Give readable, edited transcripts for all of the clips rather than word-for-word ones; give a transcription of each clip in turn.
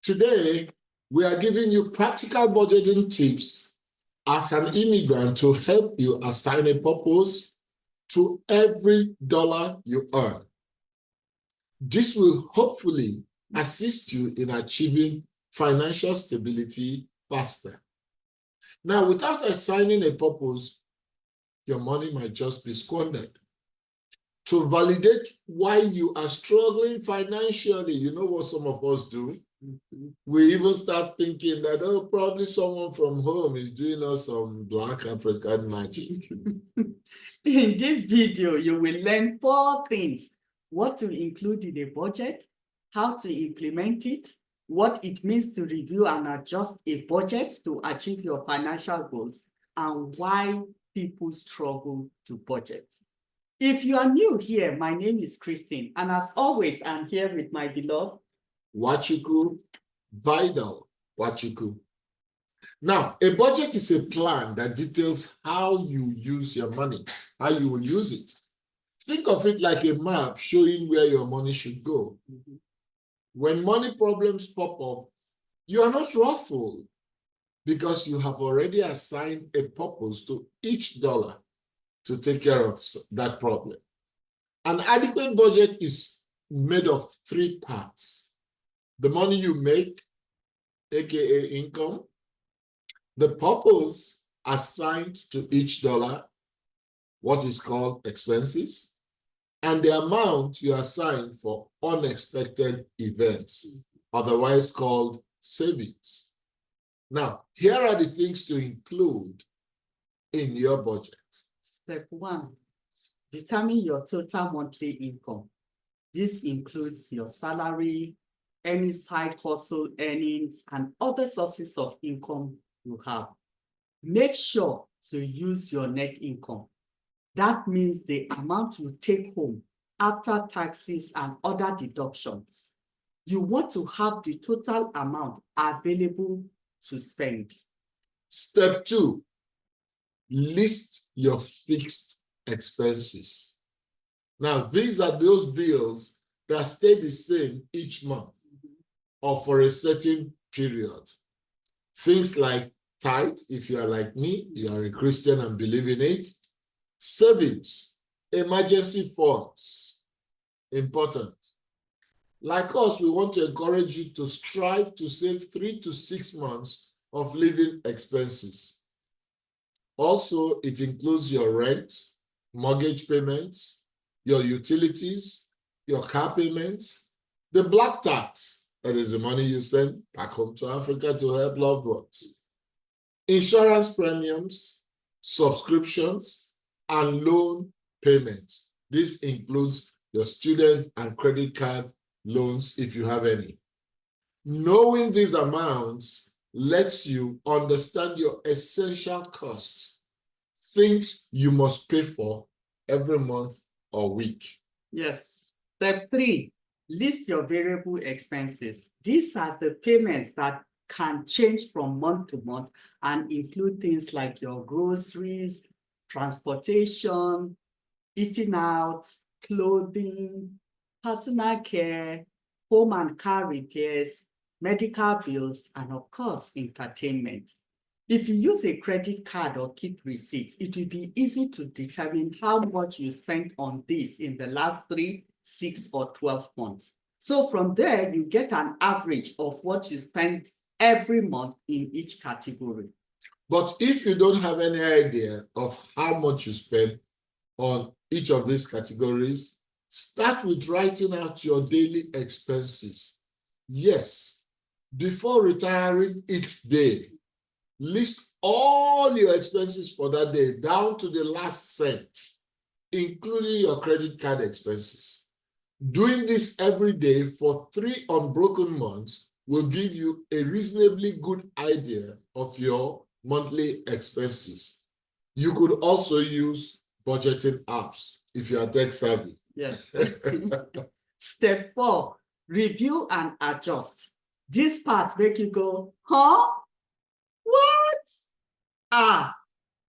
Today, we are giving you practical budgeting tips as an immigrant to help you assign a purpose to every dollar you earn. This will hopefully assist you in achieving financial stability faster. Now, without assigning a purpose, your money might just be squandered. To validate why you are struggling financially, you know what some of us do? We even start thinking that, oh, probably someone from home is doing us some Black African magic. In this video, you will learn 4 things: what to include in a budget, how to implement it, what it means to review and adjust a budget to achieve your financial goals, and why people struggle to budget. If you are new here, my name is Christine, and as always, I'm here with my beloved Wachuku, Vidal Wachuku. Now, a budget is a plan that details how you use your money, how you will use it. Think of it like a map showing where your money should go. When money problems pop up, you are not ruffled because you have already assigned a purpose to each dollar to take care of that problem. An adequate budget is made of 3 parts: the money you make, aka income, the purpose assigned to each dollar, what is called expenses, and the amount you assign for unexpected events, otherwise called savings. Now, here are the things to include in your budget. Step 1, determine your total monthly income. This includes your salary, any side hustle earnings, and other sources of income you have. Make sure to use your net income. That means the amount you take home after taxes and other deductions. You want to have the total amount available to spend. Step 2, list your fixed expenses. Now, these are those bills that stay the same each month or for a certain period. Things like tithe, if you are like me, you are a Christian and believe in it. Savings, emergency funds, important. Like us, we want to encourage you to strive to save 3 to 6 months of living expenses. Also, it includes your rent, mortgage payments, your utilities, your car payments, the black tax, that is the money you send back home to Africa to help loved ones, insurance premiums, subscriptions, and loan payments. This includes your student and credit card loans if you have any. Knowing these amounts lets you understand your essential costs, things you must pay for every month or week. Yes. Step 3, list your variable expenses. These are the payments that can change from month to month and include things like your groceries, transportation, eating out, clothing, personal care, home and car repairs, medical bills, and of course, entertainment. If you use a credit card or keep receipts, it will be easy to determine how much you spent on this in the last 3, 6, or 12 months. So from there, you get an average of what you spend every month in each category. But if you don't have any idea of how much you spend on each of these categories, start with writing out your daily expenses. Yes, before retiring each day, list all your expenses for that day down to the last cent, including your credit card expenses. Doing this every day for 3 unbroken months will give you a reasonably good idea of your monthly expenses. You could also use budgeting apps if you are tech savvy. Yes. Step 4, review and adjust. These parts make you go, huh? What?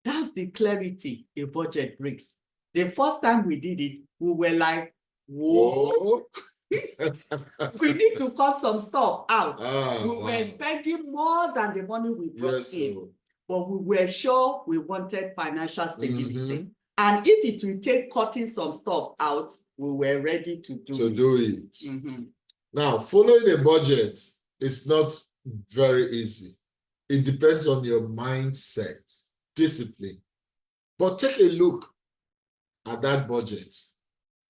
That's the clarity a budget brings. The first time we did it, we were like, whoa. We need to cut some stuff out. We Wow. were spending more than the money we brought Yes, in, so. but we were sure we wanted financial stability. Mhm. And if it will take cutting some stuff out, we were ready to do it. Mhm. Now, following a budget is not very easy. It depends on your mindset, discipline. But take a look at that budget.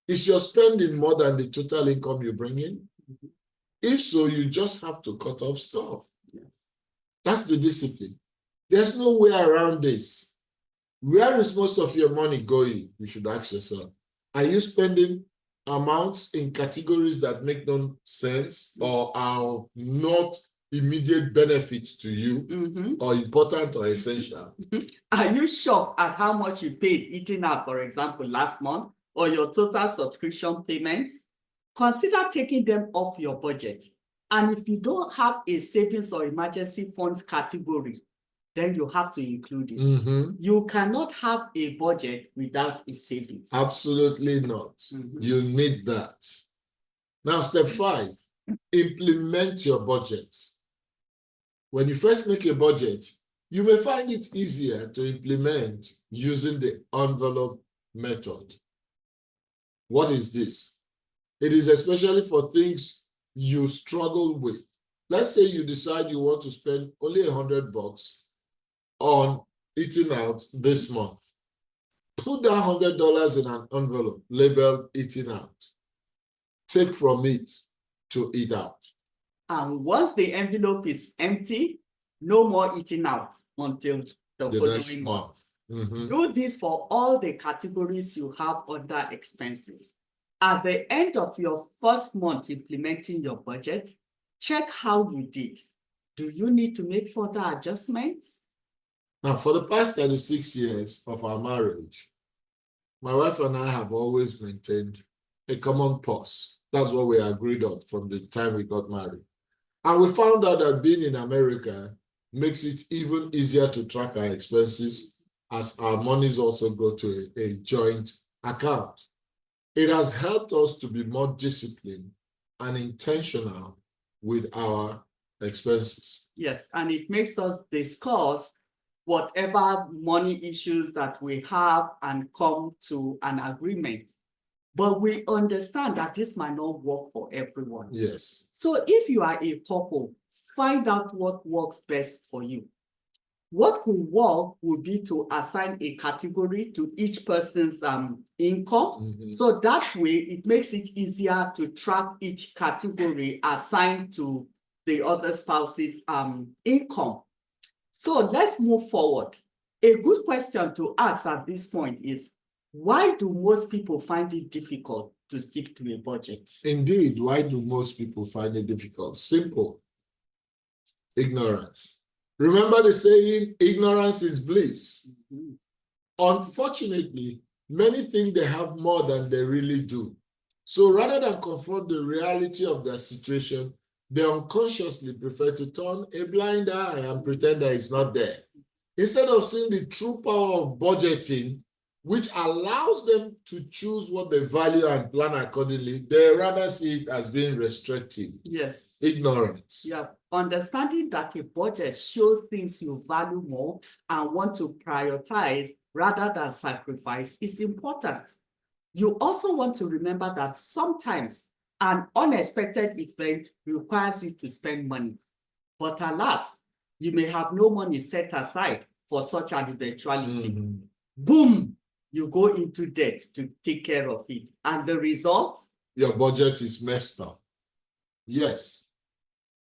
Is your spending more than the total income you bring in? If so, you just have to cut off stuff. Yes. That's the discipline. There's no way around this. Where is most of your money going? You should ask yourself. Are you spending amounts in categories that make no sense or are not immediate benefits to you or important or essential? Are you shocked at how much you paid eating out, for example, last month, or your total subscription payments? Consider taking them off your budget. And if you don't have a savings or emergency funds category, then you have to include it. You cannot have a budget without a savings. Absolutely not. You need that. Now, step 5, implement your budget. When you first make a budget, you may find it easier to implement using the envelope method. What is this? It is especially for things you struggle with. Let's say you decide you want to spend only $100 on eating out this month. Put that $100 in an envelope labeled eating out. Take from it to eat out. And once the envelope is empty, no more eating out until the following month. Do this for all the categories you have under expenses. At the end of your first month implementing your budget, check how you did. Do you need to make further adjustments? Now, for the past 36 years of our marriage, my wife and I have always maintained a common purse. That's what we agreed on from the time we got married. And we found out that being in America makes it even easier to track our expenses as our monies also go to a joint account. It has helped us to be more disciplined and intentional with our expenses. Yes, and it makes us discuss whatever money issues that we have and come to an agreement. But we understand that this might not work for everyone. Yes. So if you are a couple, find out what works best for you. What could work would be to assign a category to each person's income. So that way, it makes it easier to track each category assigned to the other spouse's income. So let's move forward. A good question to ask at this point is, why do most people find it difficult to stick to a budget? Indeed, why do most people find it difficult? Simple. Ignorance. Remember the saying, ignorance is bliss. Unfortunately, many think they have more than they really do. So rather than confront the reality of their situation, they unconsciously prefer to turn a blind eye and pretend that it's not there. Instead of seeing the true power of budgeting, which allows them to choose what they value and plan accordingly, they rather see it as being restrictive. Yes. Ignorance. Yeah. Understanding that a budget shows things you value more and want to prioritize rather than sacrifice is important. You also want to remember that sometimes an unexpected event requires you to spend money. But alas, you may have no money set aside for such an eventuality. Boom! You go into debt to take care of it. And the result? Your budget is messed up. Yes.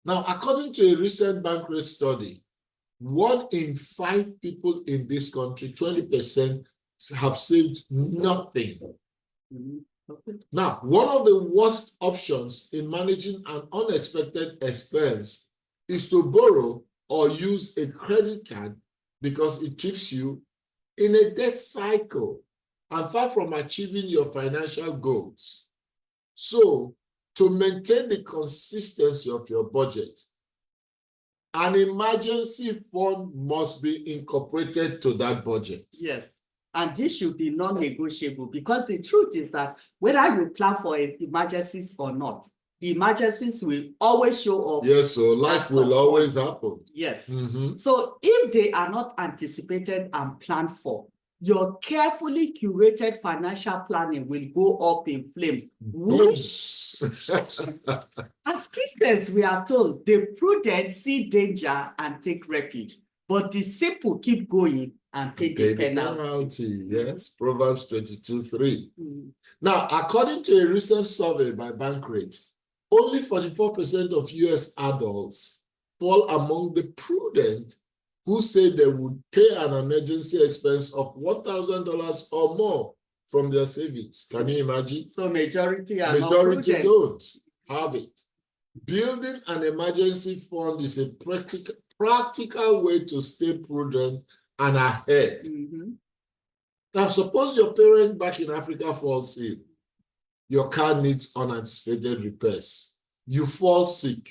Now, according to a recent bank rate study, 1 in 5 people in this country, 20%, have saved nothing. Now, one of the worst options in managing an unexpected expense is to borrow or use a credit card because it keeps you in a debt cycle and far from achieving your financial goals. So, to maintain the consistency of your budget, an emergency fund must be incorporated to that budget. Yes. And this should be non-negotiable, because the truth is that whether you plan for emergencies or not, emergencies will always show up. Yes, so life will always happen. Yes. Mm-hmm. So if they are not anticipated and planned for, your carefully curated financial planning will go up in flames. Which, as Christians, we are told the prudent see danger and take refuge, but the simple keep going and pay the penalty. Yes, Proverbs 22:3. Mm. Now, according to a recent survey by Bankrate, only 44% of US adults fall among the prudent who say they would pay an emergency expense of $1,000 or more from their savings. Can you imagine? So majority are Majority not don't have it. Building an emergency fund is a practical way to stay prudent and ahead. Mm-hmm. Now, suppose your parent back in Africa falls ill. Your car needs unanticipated repairs. You fall sick,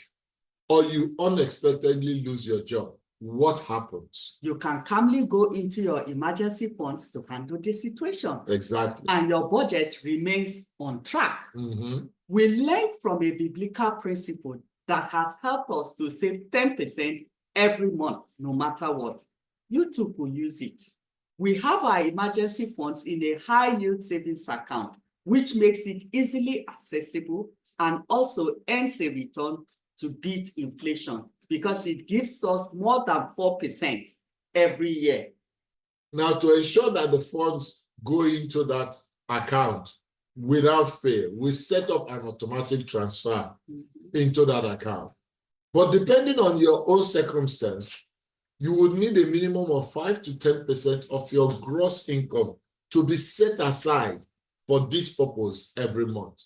or you unexpectedly lose your job. What happens? You can calmly go into your emergency funds to handle the situation. Exactly. And your budget remains on track. Mm-hmm. We learn from a biblical principle that has helped us to save 10% every month, no matter what. You too could use it. We have our emergency funds in a high-yield savings account, which makes it easily accessible and also earns a return to beat inflation, because it gives us more than 4% every year. Now, to ensure that the funds go into that account without fail, we set up an automatic transfer into that account. But depending on your own circumstance, you would need a minimum of 5 to 10% of your gross income to be set aside for this purpose every month.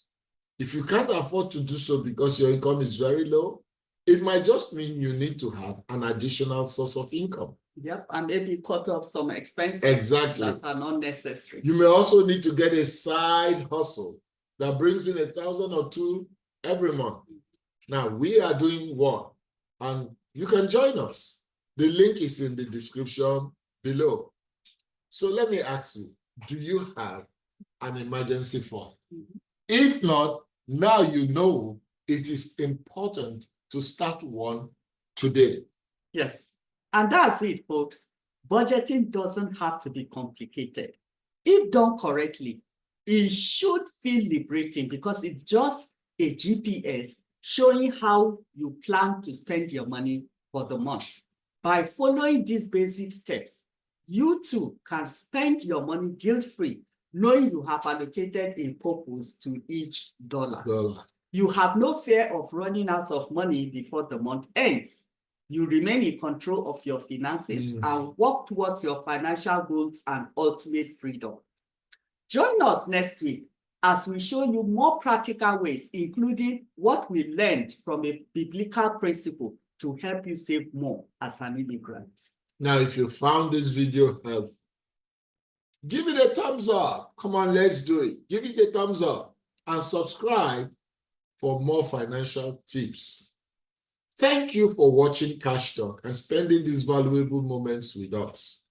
If you can't afford to do so because your income is very low, it might just mean you need to have an additional source of income. Yep, and maybe cut off some expenses Exactly. that are not necessary. You may also need to get a side hustle that brings in 1,000 or 2 every month. Now, we are doing one, and you can join us. The link is in the description below. So let me ask you, do you have an emergency fund? Mm-hmm. If not, now you know it is important to start one today. Yes, and that's it, folks. Budgeting doesn't have to be complicated. If done correctly, it should feel liberating, because it's just a GPS showing how you plan to spend your money for the month. By following these basic steps, you too can spend your money guilt-free, knowing you have allocated a purpose to each dollar. You have no fear of running out of money before the month ends. You remain in control of your finances and work towards your financial goals and ultimate freedom. Join us next week as we show you more practical ways, including what we learned from a biblical principle to help you save more as an immigrant. Now, if you found this video helpful, give it a thumbs up. Come on, let's do it. Give it a thumbs up and subscribe for more financial tips. Thank you for watching Cash Talk and spending these valuable moments with us.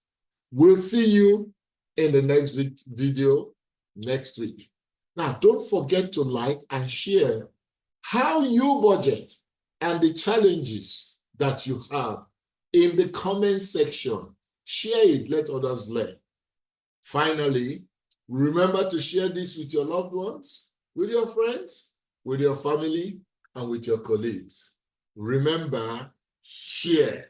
We'll see you in the next video next week. Now, don't forget to like and share how you budget and the challenges that you have in the comment section. Share it, let others learn. Finally, remember to share this with your loved ones, with your friends, with your family, and with your colleagues. Remember, share.